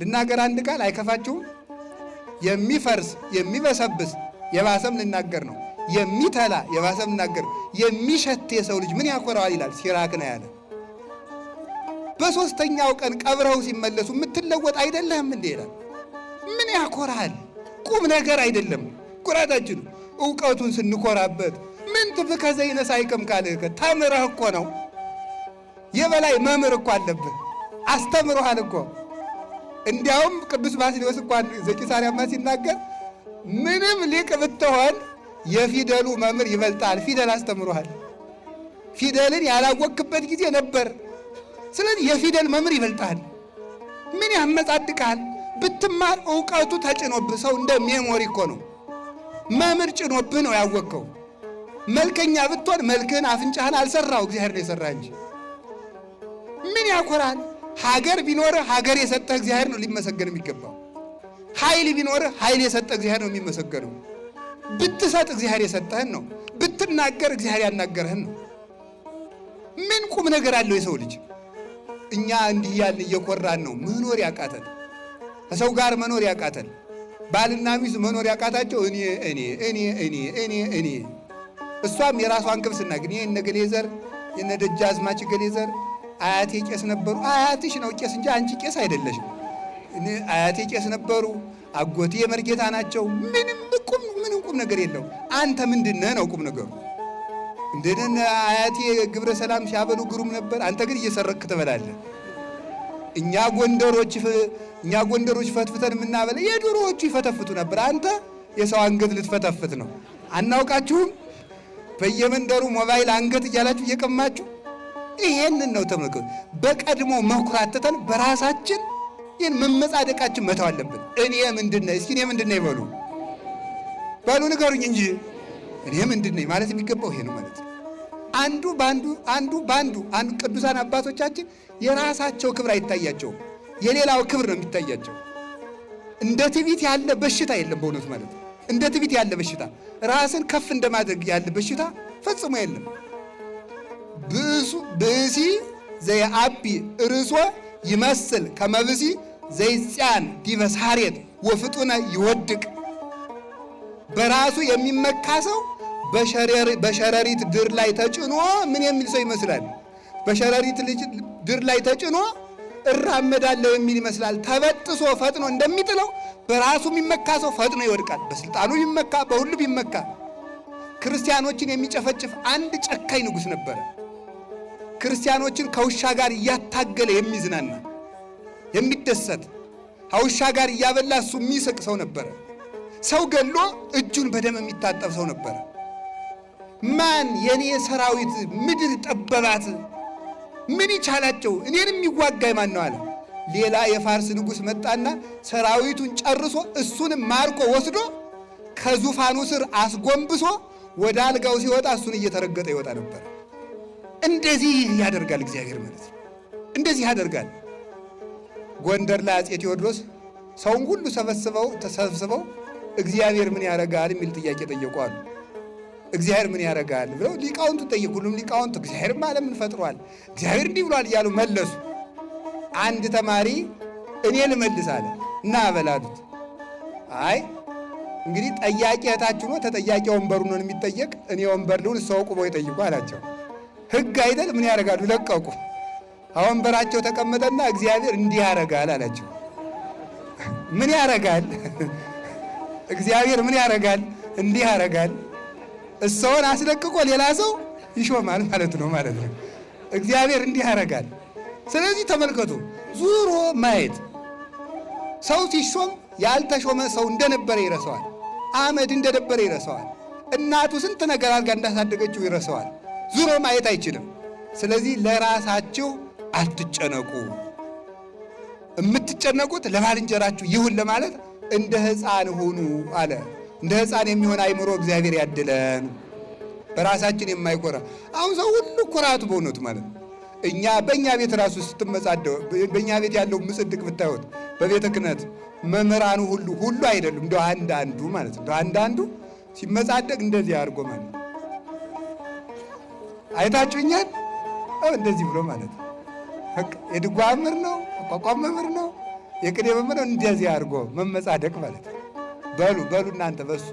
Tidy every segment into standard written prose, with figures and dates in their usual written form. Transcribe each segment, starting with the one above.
ልናገር አንድ ቃል አይከፋችሁም? የሚፈርስ የሚበሰብስ የባሰም ልናገር ነው። የሚተላ የባሰም ልናገር ነው። የሚሸት የሰው ልጅ ምን ያኮራዋል ይላል ሲራክ ነው ያለ። በሶስተኛው ቀን ቀብረው ሲመለሱ የምትለወጥ አይደለህም እንዴ ይላል። ምን ያኮራል? ቁም ነገር አይደለም ኩራታችን። ዕውቀቱን ስንኮራበት ምን ትፍከ ዘይነሳይከም ካልከ ተምረህ እኮ ነው። የበላይ መምህር እኮ አለብህ፣ አስተምሮሃል እኮ። እንዲያውም ቅዱስ ባስልዮስ እንኳን ዘቂሳርያማ ሲናገር ምንም ሊቅ ብትሆን የፊደሉ መምህር ይበልጣል። ፊደል አስተምሮሃል። ፊደልን ያላወቅበት ጊዜ ነበር። ስለዚህ የፊደል መምህር ይበልጣል። ምን ያመጻድቃል? ብትማር ዕውቀቱ ተጭኖብህ። ሰው እንደ ሜሞሪ እኮ ነው። መምህር ጭኖብህ ነው ያወቅከው። መልከኛ ብትሆን መልክህን አፍንጫህን አልሰራው እግዚአብሔር ነው የሰራ እንጂ። ምን ያኮራል? ሀገር ቢኖርህ ሀገር የሰጠህ እግዚአብሔር ነው ሊመሰገን የሚገባው። ኃይል ቢኖርህ ኃይል የሰጠህ እግዚአብሔር ነው የሚመሰገነው። ብትሰጥ እግዚአብሔር የሰጠህን ነው። ብትናገር እግዚአብሔር ያናገረህን ነው። ምን ቁም ነገር አለው የሰው ልጅ? እኛ እንዲህ ያልን እየኮራን ነው መኖር ያቃተን። ከሰው ጋር መኖር ያቃተን፣ ባልና ሚስት መኖር ያቃታቸው እኔ እሷም የራሷን ክብር ስናገር እኔ እነ ገሌ ዘር የነ ደጃዝማች ገሌ ዘር አያቴ ቄስ ነበሩ። አያትሽ ነው ቄስ እንጂ አንቺ ቄስ አይደለሽም። አያቴ ቄስ ነበሩ፣ አጎቴ መርጌታ ናቸው። ምንም ቁም ነገር የለው። አንተ ምንድነህ ነው ቁም ነገሩ? እንደነ አያቴ ግብረ ሰላም ሲያበሉ ግሩም ነበር። አንተ ግን እየሰረክ ትበላለህ። እኛ ጎንደሮች ፈትፍተን የምናበለ የድሮዎቹ ይፈተፍቱ ነበር። አንተ የሰው አንገት ልትፈተፍት ነው። አናውቃችሁም? በየመንደሩ ሞባይል አንገት እያላችሁ እየቀማችሁ ይሄንን ነው ተመልከቱ። በቀድሞ መኩራት ትተን በራሳችን ይህን መመጻደቃችን መተው አለብን። እኔ ምንድነኝ? እስኪ እኔ ምንድነኝ በሉ ንገሩኝ እንጂ እኔ ምንድነኝ ማለት የሚገባው ይሄ ነው ማለት ነው። አንዱ ባንዱ ቅዱሳን አባቶቻችን የራሳቸው ክብር አይታያቸውም፣ የሌላው ክብር ነው የሚታያቸው። እንደ ትዕቢት ያለ በሽታ የለም በእውነቱ ማለት ነው። እንደ ትዕቢት ያለ በሽታ፣ ራስን ከፍ እንደማድረግ ያለ በሽታ ፈጽሞ የለም። ብእሲ ዘየአቢ ርእሶ ይመስል ከመብሲ ዘይጽያን ዲበ ሳሬት ወፍጡነ ይወድቅ። በራሱ የሚመካ ሰው በሸረሪት ድር ላይ ተጭኖ ምን የሚል ሰው ይመስላል? በሸረሪት ድር ላይ ተጭኖ እራመዳለሁ የሚል ይመስላል። ተበጥሶ ፈጥኖ እንደሚጥለው በራሱ የሚመካ ሰው ፈጥኖ ይወድቃል። በስልጣኑ ቢመካ፣ በሁሉ ቢመካ። ክርስቲያኖችን የሚጨፈጭፍ አንድ ጨካኝ ንጉሥ ነበረ። ክርስቲያኖችን ከውሻ ጋር እያታገለ የሚዝናና የሚደሰት፣ ከውሻ ጋር እያበላ እሱ የሚስቅ ሰው ነበረ። ሰው ገሎ እጁን በደም የሚታጠብ ሰው ነበረ። ማን የኔ ሰራዊት ምድር ጠበባት፣ ምን ይቻላቸው? እኔን የሚዋጋኝ ማን ነው አለ። ሌላ የፋርስ ንጉሥ መጣና ሰራዊቱን ጨርሶ እሱንም ማርኮ ወስዶ ከዙፋኑ ስር አስጎንብሶ ወደ አልጋው ሲወጣ እሱን እየተረገጠ ይወጣ ነበር። እንደዚህ ያደርጋል እግዚአብሔር ማለት ነው። እንደዚህ ያደርጋል። ጎንደር ላይ አፄ ቴዎድሮስ ሰውን ሁሉ ተሰብስበው እግዚአብሔር ምን ያደርጋል የሚል ጥያቄ ጠየቁ አሉ። እግዚአብሔር ምን ያደርጋል ብለው ሊቃውንቱ ጠየቁ። ሁሉም ሊቃውንቱ እግዚአብሔር ማለት ምን ፈጥሯል፣ እግዚአብሔር እንዲህ ብሏል እያሉ መለሱ። አንድ ተማሪ እኔ ልመልስ አለ እና አበላሉት። አይ እንግዲህ ጠያቂ እህታችሁ ነው፣ ተጠያቂ ወንበሩ ነው የሚጠየቅ። እኔ ወንበር ልሁን ሰው ቁመው ይጠይቁ አላቸው። ሕግ አይደል? ምን ያደርጋሉ? ለቀቁ። ወንበራቸው ተቀመጠና እግዚአብሔር እንዲህ ያደርጋል አላቸው። ምን ያደርጋል? እግዚአብሔር ምን ያደርጋል? እንዲህ ያደርጋል። እሰውን አስለቅቆ ሌላ ሰው ይሾማል ማለት ነው። እግዚአብሔር እንዲህ ያደርጋል። ስለዚህ ተመልከቱ፣ ዙሮ ማየት። ሰው ሲሾም ያልተሾመ ሰው እንደነበረ ይረሳዋል። አመድ እንደነበረ ይረሳዋል። እናቱ ስንት ነገር አድርጋ እንዳሳደገችው ይረሳዋል። ዙሮ ማየት አይችልም። ስለዚህ ለራሳችሁ አትጨነቁ። የምትጨነቁት ለባልንጀራችሁ ይሁን ለማለት እንደ ሕፃን ሁኑ አለ። እንደ ሕፃን የሚሆን አይምሮ እግዚአብሔር ያድለን። በራሳችን የማይኮራ አሁን ሰው ሁሉ ኩራቱ በእውነቱ ማለት ነው። በእኛ ቤት ራሱ ስትመጻደው በእኛ ቤት ያለው ምጽድቅ ብታዩት በቤተ ክህነት መምህራኑ ሁሉ አይደሉም። እንደው አንዳንዱ ማለት ነው። አንዳንዱ ሲመጻደቅ እንደዚህ አድርጎ ማለት ነው። አይታችሁኛል? እንደዚህ ብሎ ማለት ነው። የድጓ መምህር ነው፣ አቋቋም መምህር ነው፣ የቅኔ መምህር እንደዚህ አድርጎ መመጻደቅ ማለት ነው። በሉ እናንተ በሱ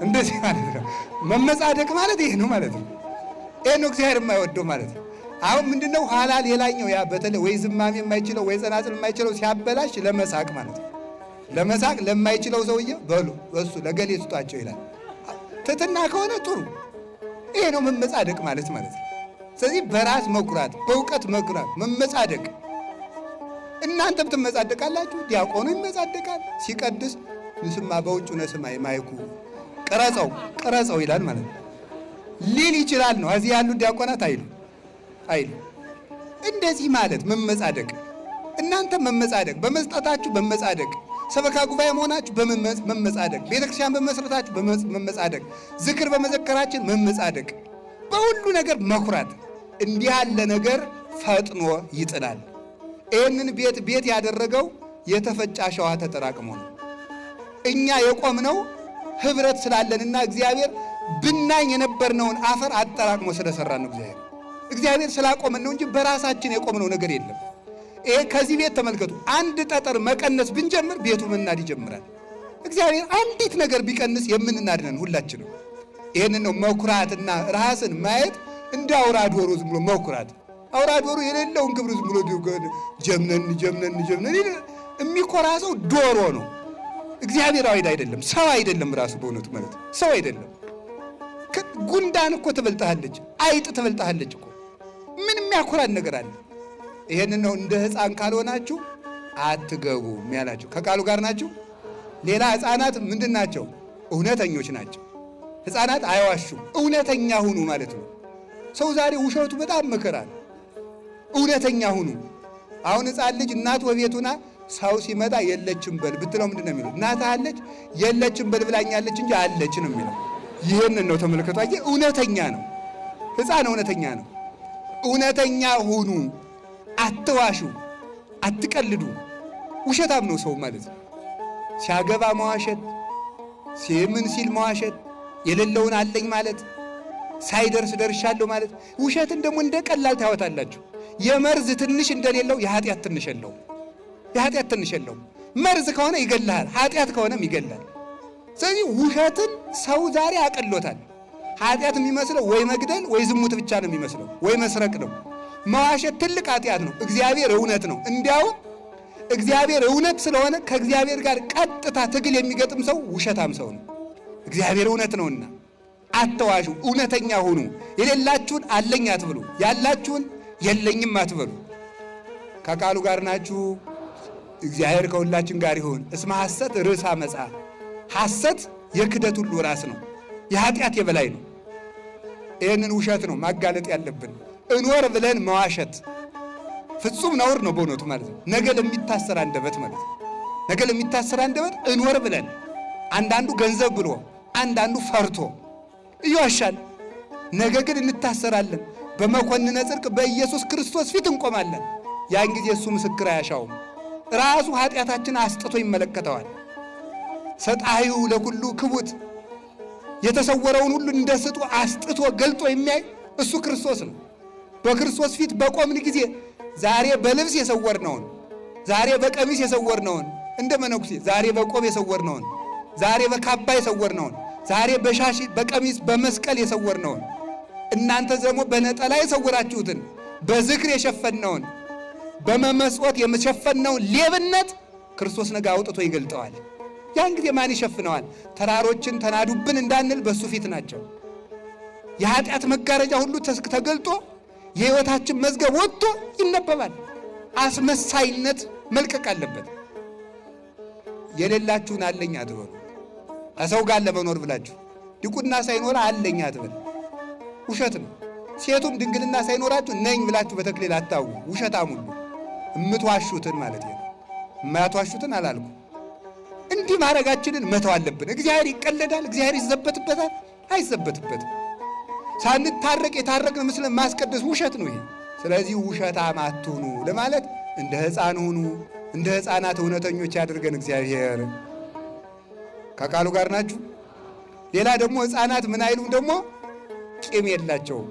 እንደዚህ ማለት ነው። መመጻደቅ ማለት ይሄ ነው ማለት ነው። ይሄ ነው እግዚአብሔር የማይወደው ማለት ነው። አሁን ምንድነው ኋላ ሌላኛው ያ በተለይ ወይ ዝማሜ የማይችለው ወይ ጸናጽል የማይችለው ሲያበላሽ ለመሳቅ ማለት ነው። ለመሳቅ ለማይችለው ሰውዬ በሉ በሱ ለገሌ ስጧቸው ይላል። ትሕትና ከሆነ ጥሩ። ይሄ ነው መመጻደቅ ማለት ነው። ስለዚህ በራስ መኩራት፣ በእውቀት መኩራት፣ መመጻደቅ። እናንተም ትመጻደቃላችሁ፣ ዲያቆኑ ይመጻደቃል ሲቀድስ። ንስማ በውጭ ነስማ ማይኩ ቅረጸው ይላል ማለት ነው። ሊል ይችላል ነው። እዚህ ያሉ ዲያቆናት አይሉ እንደዚህ ማለት መመጻደቅ። እናንተም መመጻደቅ፣ በመስጠታችሁ በመጻደቅ፣ ሰበካ ጉባኤ መሆናችሁ በመመጻደቅ፣ ቤተክርስቲያን በመስረታችሁ በመመጻደቅ፣ ዝክር በመዘከራችን መመጻደቅ፣ በሁሉ ነገር መኩራት። እንዲህ ያለ ነገር ፈጥኖ ይጥላል። ይህንን ቤት ያደረገው የተፈጨ አሸዋ ተጠራቅሞ ነው። እኛ የቆምነው ህብረት ስላለንና እግዚአብሔር ብናኝ የነበርነውን አፈር አጠራቅሞ ስለሰራን ነው። እግዚአብሔር ስላቆመን ነው እንጂ በራሳችን የቆምነው ነገር የለም። ይሄ ከዚህ ቤት ተመልከቱ። አንድ ጠጠር መቀነስ ብንጀምር ቤቱ መናድ ይጀምራል። እግዚአብሔር አንዲት ነገር ቢቀንስ የምንናድነን ሁላችንም። ይህንን ነው መኩራትና ራስን ማየት እንደ አውራ ዶሮ ዝም ብሎ መኩራት። አውራ ዶሮ የሌለውን ክብር ዝም ብሎ ጀምነን የሚኮራ ሰው ዶሮ ነው። እግዚአብሔራዊ አይደለም፣ ሰው አይደለም። ራሱ በእውነቱ ማለት ሰው አይደለም። ጉንዳን እኮ ትበልጣለች፣ አይጥ ትበልጣለች እኮ። ምን የሚያኮራን ነገር አለ? ይሄንን ነው እንደ ሕፃን ካልሆናችሁ አትገቡም ያላችሁ። ከቃሉ ጋር ናችሁ። ሌላ ሕፃናት ምንድን ናቸው? እውነተኞች ናቸው። ሕፃናት አይዋሹም፣ እውነተኛ ሁኑ ማለት ነው። ሰው ዛሬ ውሸቱ በጣም መከራ ነው። እውነተኛ ሁኑ። አሁን ሕፃን ልጅ እናት ወቤቱና ሰው ሲመጣ የለችም በል ብትለው ምንድን ነው የሚለው? እናት አለች የለችም በል ብላኛለች እንጂ አለች ነው የሚለው። ይህንን ነው ተመልከቱ። አየህ፣ እውነተኛ ነው ሕፃን፣ እውነተኛ ነው። እውነተኛ ሁኑ፣ አትዋሹ፣ አትቀልዱ። ውሸታም ነው ሰው ማለት ነው። ሲያገባ መዋሸት፣ ምን ሲል መዋሸት፣ የሌለውን አለኝ ማለት፣ ሳይደርስ ደርሻለሁ ማለት። ውሸትን ደግሞ እንደ ቀላል ታወታላችሁ። የመርዝ ትንሽ እንደሌለው የኃጢአት ትንሽ የለውም። የኃጢአት ትንሽ የለውም። መርዝ ከሆነ ይገላል፣ ኃጢአት ከሆነም ይገላል። ስለዚህ ውሸትን ሰው ዛሬ አቀሎታል። ኃጢአት የሚመስለው ወይ መግደል ወይ ዝሙት ብቻ ነው የሚመስለው፣ ወይ መስረቅ ነው። መዋሸት ትልቅ ኃጢአት ነው። እግዚአብሔር እውነት ነው። እንዲያውም እግዚአብሔር እውነት ስለሆነ ከእግዚአብሔር ጋር ቀጥታ ትግል የሚገጥም ሰው ውሸታም ሰው ነው። እግዚአብሔር እውነት ነውና አትዋሹ፣ እውነተኛ ሁኑ። የሌላችሁን አለኝ አትብሉ፣ ያላችሁን የለኝም አትበሉ። ከቃሉ ጋር ናችሁ። እግዚአብሔር ከሁላችን ጋር ይሁን። እስመ ሐሰት ርዕሰ ዓመፃ፣ ሐሰት የክደት ሁሉ ራስ ነው፣ የኃጢአት የበላይ ነው። ይህንን ውሸት ነው ማጋለጥ ያለብን። እኖር ብለን መዋሸት ፍጹም ነውር ነው በእውነቱ ማለት ነው። ነገ ለሚታሰር አንደበት ማለት ነው። ነገ ለሚታሰር አንደበት እኖር ብለን፣ አንዳንዱ ገንዘብ ብሎ አንዳንዱ ፈርቶ ይዋሻል። ነገ ግን እንታሰራለን። በመኮንነ ጽድቅ በኢየሱስ ክርስቶስ ፊት እንቆማለን። ያን ጊዜ እሱ ምስክር አያሻውም። ራሱ ኃጢአታችን አስጥቶ ይመለከተዋል። ሰጣዩ ለኩሉ ክቡት፣ የተሰወረውን ሁሉ እንደ ስጡ አስጥቶ ገልጦ የሚያይ እሱ ክርስቶስ ነው። በክርስቶስ ፊት በቆምን ጊዜ ዛሬ በልብስ የሰወርነውን፣ ዛሬ በቀሚስ የሰወርነውን፣ እንደ መነኩሴ ዛሬ በቆብ የሰወርነውን፣ ዛሬ በካባ የሰወርነውን፣ ዛሬ በሻሽ በቀሚስ በመስቀል የሰወርነውን፣ እናንተ ደግሞ በነጠላ የሰወራችሁትን፣ በዝክር የሸፈነውን፣ በመመስወት የሸፈነውን ሌብነት ክርስቶስ ነገ አውጥቶ ይገልጠዋል። ያን ጊዜ ማን ይሸፍነዋል? ተራሮችን ተናዱብን እንዳንል በሱ ፊት ናቸው። የኃጢአት መጋረጃ ሁሉ ተገልጦ የሕይወታችን መዝገብ ወጥቶ ይነበባል። አስመሳይነት መልቀቅ አለበት። የሌላችሁን አለኝ አትበሉ። ከሰው ጋር ለመኖር ብላችሁ ዲቁና ሳይኖር አለኝ አትበል። ውሸት ነው። ሴቱም ድንግልና ሳይኖራችሁ ነኝ ብላችሁ በተክሊል አታው። ውሸታም ሁሉ እምትዋሹትን ማለት ነው። የማያትዋሹትን አላልኩ። እንዲህ ማድረጋችንን መተው አለብን። እግዚአብሔር ይቀለዳል? እግዚአብሔር ይዘበትበታል? አይዘበትበትም። ሳንታረቅ የታረቅን ምስል ማስቀደስ ውሸት ነው ይሄ። ስለዚህ ውሸታም አትሁኑ ለማለት እንደ ሕፃን ሁኑ፣ እንደ ሕፃናት እውነተኞች ያድርገን እግዚአብሔር። ከቃሉ ጋር ናችሁ። ሌላ ደግሞ ሕፃናት ምን አይሉም ደግሞ ቂም የላቸውም።